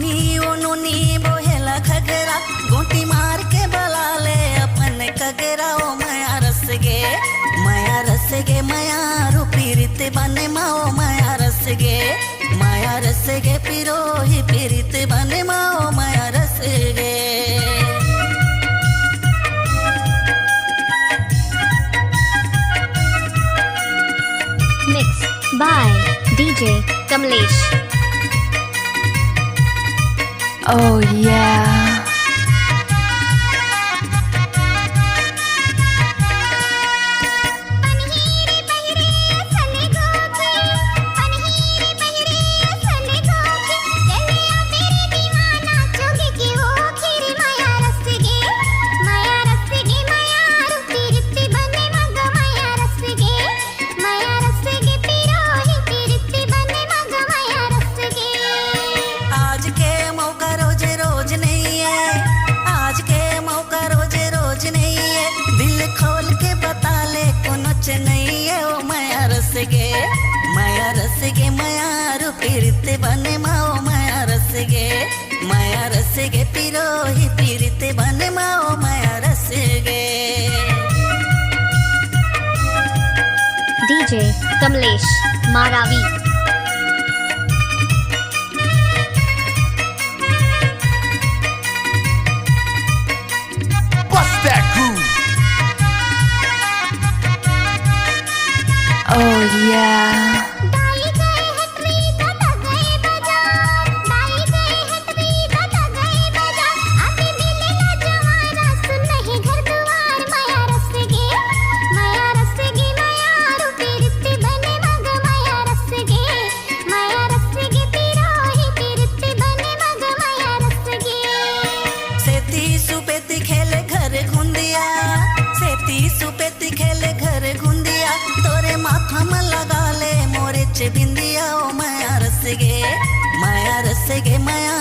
नूनी बोहेला खगरा गोटी मार के बला ले अपन कगरा ओ माया रस गे माया रूपी रीत बने माओ माया रस गे पिरो ही पीरित बने माओ माया रस गे Mixed by DJ Kamlesh. Oh yeah. माया रूपी रीत बने माओ माया रस गे पिरो ही पीरित बने माओ माया रस गे DJ Kamlesh, Maravi. Bust that groove. Oh yeah. सुपेती खेले घर घुंदिया तोरे माथा में लगा ले मोरे चे बिंदिया ओ माया रस गे माया